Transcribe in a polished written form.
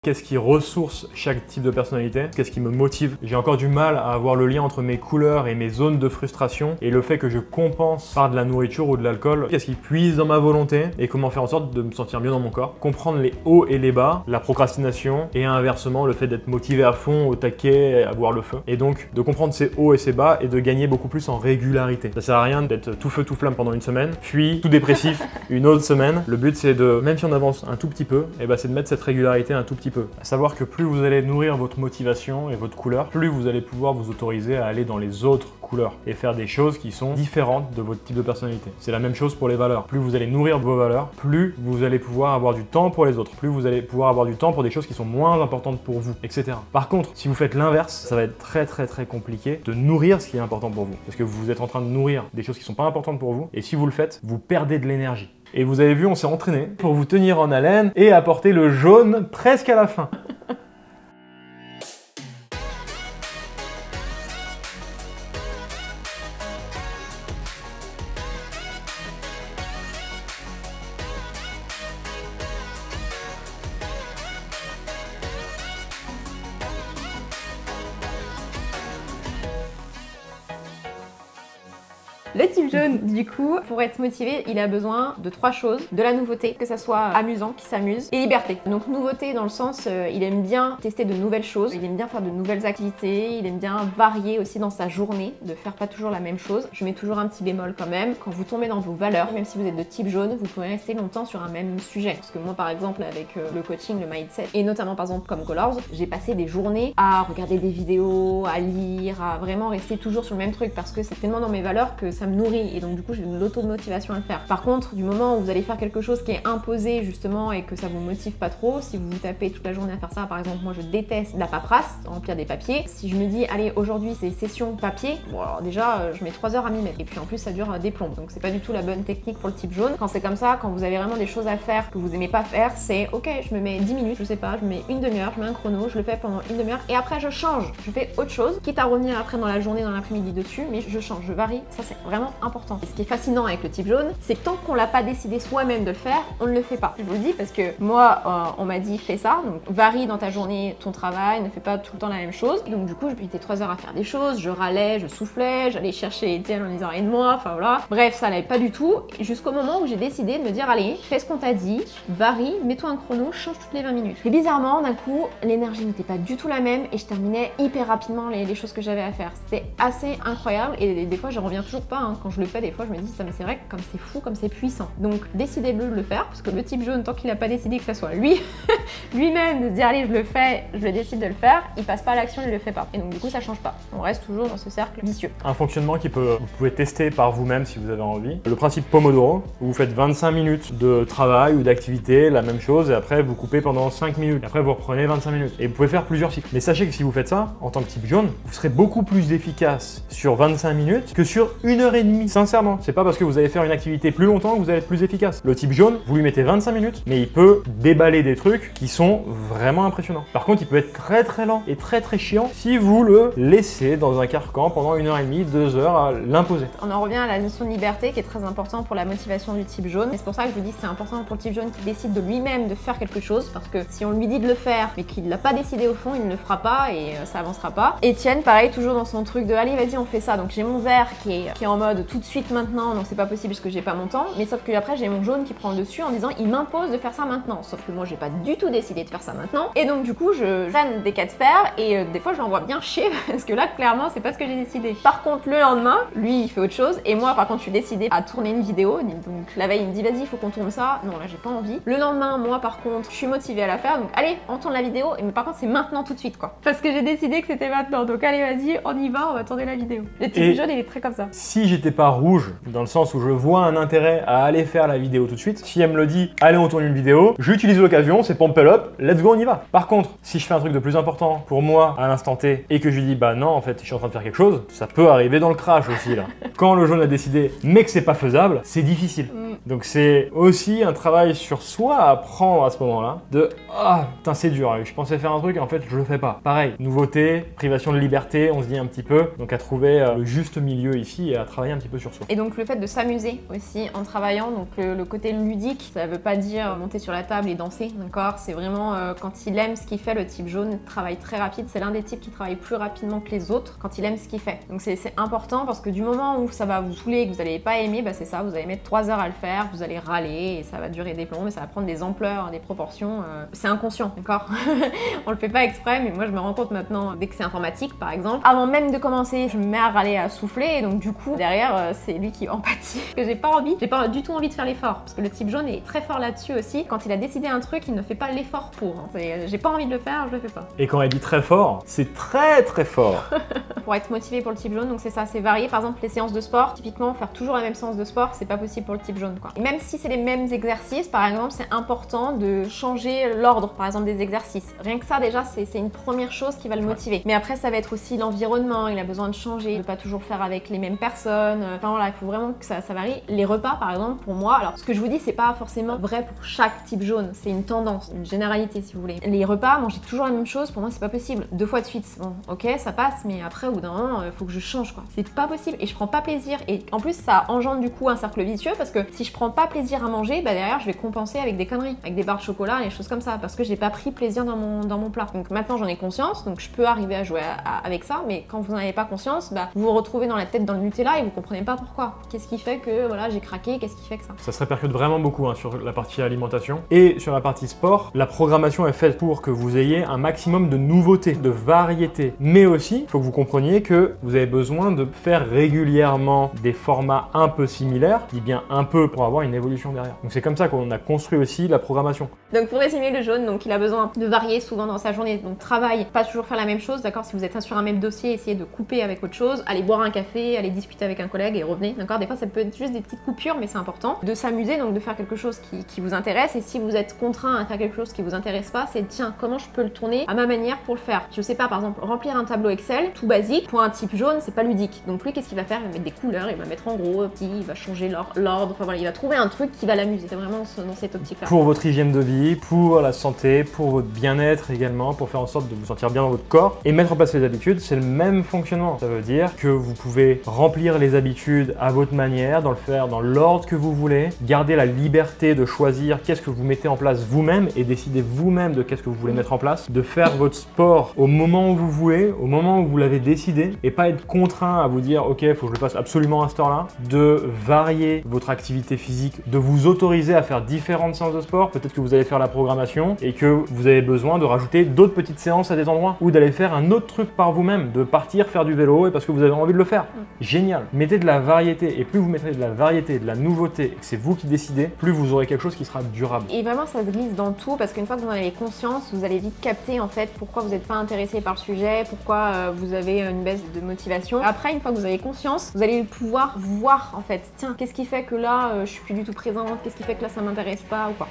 Qu'est-ce qui ressource chaque type de personnalité? Qu'est-ce qui me motive? J'ai encore du mal à avoir le lien entre mes couleurs et mes zones de frustration et le fait que je compense par de la nourriture ou de l'alcool. Qu'est-ce qui puise dans ma volonté et comment faire en sorte de me sentir mieux dans mon corps? Comprendre les hauts et les bas, la procrastination et inversement le fait d'être motivé à fond, au taquet, à voir le feu. Et donc de comprendre ces hauts et ces bas et de gagner beaucoup plus en régularité. Ça sert à rien d'être tout feu tout flamme pendant une semaine, puis tout dépressif une autre semaine. Le but c'est de, même si on avance un tout petit peu, c'est de mettre cette régularité un tout petit peu. À savoir que plus vous allez nourrir votre motivation et votre couleur, plus vous allez pouvoir vous autoriser à aller dans les autres couleurs et faire des choses qui sont différentes de votre type de personnalité. C'est la même chose pour les valeurs. Plus vous allez nourrir vos valeurs, plus vous allez pouvoir avoir du temps pour les autres, plus vous allez pouvoir avoir du temps pour des choses qui sont moins importantes pour vous, etc. Par contre, si vous faites l'inverse, ça va être très compliqué de nourrir ce qui est important pour vous. Parce que vous êtes en train de nourrir des choses qui sont pas importantes pour vous et si vous le faites, vous perdez de l'énergie. Et vous avez vu, on s'est entraîné pour vous tenir en haleine et apporter le jaune presque à la fin. Le type jaune, du coup, pour être motivé, il a besoin de 3 choses. De la nouveauté, que ça soit amusant, qu'il s'amuse, et liberté. Donc nouveauté dans le sens, il aime bien tester de nouvelles choses, il aime bien faire de nouvelles activités, il aime bien varier aussi dans sa journée, de faire pas toujours la même chose. Je mets toujours un petit bémol quand même. Quand vous tombez dans vos valeurs, même si vous êtes de type jaune, vous pouvez rester longtemps sur un même sujet. Parce que moi, par exemple, avec le coaching, le mindset, et notamment par exemple comme Colors, j'ai passé des journées à regarder des vidéos, à lire, à vraiment rester toujours sur le même truc parce que c'est tellement dans mes valeurs que ça me nourrit et donc du coup j'ai de l'auto-motivation à le faire. Par contre, du moment où vous allez faire quelque chose qui est imposé justement et que ça vous motive pas trop, si vous vous tapez toute la journée à faire ça, par exemple moi je déteste la paperasse, remplir des papiers, si je me dis allez aujourd'hui c'est session papier, bon alors déjà je mets 3 heures à m'y mettre et puis en plus ça dure des plombs donc c'est pas du tout la bonne technique pour le type jaune. Quand c'est comme ça, quand vous avez vraiment des choses à faire que vous aimez pas faire, c'est ok je me mets 10 minutes, je sais pas, je mets une demi-heure, je mets un chrono, je le fais pendant une demi-heure et après je change, je fais autre chose, quitte à revenir après dans la journée, dans l'après-midi dessus, mais je change, je varie, ça c'est vraiment important. Et ce qui est fascinant avec le type jaune, c'est que tant qu'on l'a pas décidé soi-même de le faire, on ne le fait pas. Je vous le dis parce que moi, on m'a dit fais ça, donc varie dans ta journée ton travail, ne fais pas tout le temps la même chose. Donc du coup, je mettais 3 heures à faire des choses, je râlais, je soufflais, j'allais chercher Étienne en disant aide-moi, enfin voilà. Bref, ça n'allait pas du tout, jusqu'au moment où j'ai décidé de me dire allez, fais ce qu'on t'a dit, varie, mets-toi un chrono, change toutes les 20 minutes. Et bizarrement, d'un coup, l'énergie n'était pas du tout la même et je terminais hyper rapidement les choses que j'avais à faire. C'était assez incroyable et des fois, je reviens toujours pas. Hein. Quand je le fais, des fois, je me dis, mais c'est vrai que comme c'est fou, comme c'est puissant. Donc, décidez-le de le faire, parce que le type jaune, tant qu'il n'a pas décidé que ça soit lui, lui-même, de se dire, allez, je le fais, je le décide de le faire, il passe pas à l'action, il le fait pas. Et donc, du coup, ça change pas. On reste toujours dans ce cercle vicieux. Un fonctionnement vous pouvez tester par vous-même si vous avez envie. Le principe Pomodoro, où vous faites 25 minutes de travail ou d'activité, la même chose, et après, vous coupez pendant 5 minutes. Et après, vous reprenez 25 minutes. Et vous pouvez faire plusieurs cycles. Mais sachez que si vous faites ça, en tant que type jaune, vous serez beaucoup plus efficace sur 25 minutes que sur 1h30. Sincèrement, c'est pas parce que vous allez faire une activité plus longtemps que vous allez être plus efficace. Le type jaune, vous lui mettez 25 minutes, mais il peut déballer des trucs qui sont vraiment impressionnants. Par contre, il peut être très lent et très chiant si vous le laissez dans un carcan pendant 1h30, 2 heures à l'imposer. On en revient à la notion de liberté qui est très importante pour la motivation du type jaune. Et c'est pour ça que je vous dis que c'est important pour le type jaune qui décide de lui-même de faire quelque chose parce que si on lui dit de le faire mais qu'il l'a pas décidé au fond, il ne le fera pas et ça avancera pas. Étienne, pareil, toujours dans son truc de allez, vas-y, on fait ça. Donc j'ai mon vert qui est en mode tout de suite maintenant, donc c'est pas possible parce que j'ai pas mon temps, mais sauf que après j'ai mon jaune qui prend le dessus en disant il m'impose de faire ça maintenant, sauf que moi j'ai pas du tout décidé de faire ça maintenant et donc du coup je traîne des cas de fer et des fois je l'envoie bien chier parce que là clairement c'est pas ce que j'ai décidé. Par contre le lendemain lui il fait autre chose et moi par contre je suis décidée à tourner une vidéo, donc la veille il me dit vas-y il faut qu'on tourne ça, non là j'ai pas envie. Le lendemain moi par contre je suis motivée à la faire, donc allez on tourne la vidéo, mais par contre c'est maintenant tout de suite quoi, parce que j'ai décidé que c'était maintenant, donc allez vas-y on y va, on va tourner la vidéo. Le type jaune il est très comme ça. Si j'étais pas rouge, dans le sens où je vois un intérêt à aller faire la vidéo tout de suite, si elle me le dit allez on tourne une vidéo, j'utilise l'occasion, c'est pump up, let's go on y va. Par contre, si je fais un truc de plus important pour moi à l'instant T et que je lui dis bah non en fait je suis en train de faire quelque chose, ça peut arriver dans le crash aussi là. Quand le jaune a décidé mais que c'est pas faisable, c'est difficile. Donc c'est aussi un travail sur soi à prendre à ce moment-là, de ah putain c'est dur, je pensais faire un truc et en fait je le fais pas. Pareil, nouveauté, privation de liberté, on se dit un petit peu, donc à trouver le juste milieu ici et à travailler travailler un petit peu sur soi. Et donc le fait de s'amuser aussi en travaillant, donc le côté ludique, ça veut pas dire monter sur la table et danser, d'accord? C'est vraiment quand il aime ce qu'il fait, le type jaune travaille très rapide, c'est l'un des types qui travaille plus rapidement que les autres quand il aime ce qu'il fait. Donc c'est important parce que du moment où ça va vous saouler et que vous n'allez pas aimer, bah c'est ça, vous allez mettre 3 heures à le faire, vous allez râler et ça va durer des plombs et ça va prendre des ampleurs, des proportions. C'est inconscient, d'accord? On le fait pas exprès, mais moi je me rends compte maintenant, dès que c'est informatique par exemple, avant même de commencer, je me mets à râler, à souffler et donc du coup derrière c'est lui qui empathie. Que j'ai pas du tout envie de faire l'effort parce que le type jaune est très fort là-dessus aussi. Quand il a décidé un truc, il ne fait pas l'effort pour. J'ai pas envie de le faire, je le fais pas. Et quand elle dit très fort, c'est très très fort. Pour être motivé pour le type jaune, donc c'est ça, c'est varié. Par exemple, les séances de sport, typiquement faire toujours la même séance de sport, c'est pas possible pour le type jaune, quoi. Et même si c'est les mêmes exercices, par exemple, c'est important de changer l'ordre, par exemple, des exercices. Rien que ça, déjà, c'est une première chose qui va le motiver. Mais après, ça va être aussi l'environnement, il a besoin de changer, de pas toujours faire avec les mêmes personnes. Enfin voilà, il faut vraiment que ça varie. Les repas, par exemple, pour moi, alors ce que je vous dis, c'est pas forcément vrai pour chaque type jaune, c'est une tendance, une généralité si vous voulez. Les repas, manger toujours la même chose, pour moi, c'est pas possible. 2 fois de suite, bon, ok, ça passe, mais après, au bout d'un moment, il faut que je change, quoi. C'est pas possible et je prends pas plaisir. Et en plus, ça engendre du coup un cercle vicieux parce que si je prends pas plaisir à manger, bah derrière, je vais compenser avec des conneries, avec des barres de chocolat et des choses comme ça, parce que j'ai pas pris plaisir dans mon plat. Donc maintenant, j'en ai conscience, donc je peux arriver à jouer avec ça, mais quand vous n'en avez pas conscience, bah vous vous retrouvez dans la tête dans le Nutella et vous comprenez pas pourquoi. Qu'est-ce qui fait que voilà, j'ai craqué, qu'est-ce qui fait que ça? Ça se répercute vraiment beaucoup sur la partie alimentation. Et sur la partie sport, la programmation est faite pour que vous ayez un maximum de nouveautés, de variétés. Mais aussi, il faut que vous compreniez que vous avez besoin de faire régulièrement des formats un peu similaires, je dis bien un peu pour avoir une évolution derrière. Donc c'est comme ça qu'on a construit aussi la programmation. Donc pour résumer, le jaune, donc il a besoin de varier souvent dans sa journée. Donc travail, pas toujours faire la même chose, d'accord? Si vous êtes sur un même dossier, essayez de couper avec autre chose, allez boire un café, allez discuter avec un collègue et revenez, d'accord? Des fois ça peut être juste des petites coupures, mais c'est important de s'amuser, donc de faire quelque chose qui vous intéresse. Et si vous êtes contraint à faire quelque chose qui vous intéresse pas, c'est tiens, comment je peux le tourner à ma manière pour le faire? Je sais pas, par exemple, remplir un tableau Excel, tout basique, pour un type jaune, c'est pas ludique. Donc lui, qu'est-ce qu'il va faire? Il va mettre des couleurs, il va mettre en gros, petit, il va changer l'ordre, enfin voilà, il va trouver un truc qui va l'amuser. C'est vraiment dans cette optique-là. Pour votre hygiène de vie, pour la santé, pour votre bien-être également, pour faire en sorte de vous sentir bien dans votre corps et mettre en place les habitudes, c'est le même fonctionnement. Ça veut dire que vous pouvez remplir les habitudes à votre manière, le faire dans l'ordre que vous voulez, garder la liberté de choisir qu'est-ce que vous mettez en place vous-même et décider vous-même de qu'est-ce que vous voulez mettre en place, de faire votre sport au moment où vous voulez, au moment où vous l'avez décidé et pas être contraint à vous dire ok, il faut que je le fasse absolument à cette heure-là, de varier votre activité physique, de vous autoriser à faire différentes séances de sport. Peut-être que vous allez faire la programmation et que vous avez besoin de rajouter d'autres petites séances à des endroits ou d'aller faire un autre truc par vous-même, de partir faire du vélo et parce que vous avez envie de le faire. Génial. Mettez de la variété et plus vous mettrez de la variété, de la nouveauté et que c'est vous qui décidez, plus vous aurez quelque chose qui sera durable. Et vraiment ça se glisse dans tout parce qu'une fois que vous en avez conscience, vous allez vite capter en fait pourquoi vous n'êtes pas intéressé par le sujet, pourquoi vous avez une baisse de motivation. Après, une fois que vous avez conscience, vous allez pouvoir voir en fait, tiens, qu'est-ce qui fait que là je suis plus du tout présente, qu'est-ce qui fait que là ça m'intéresse pas ou quoi.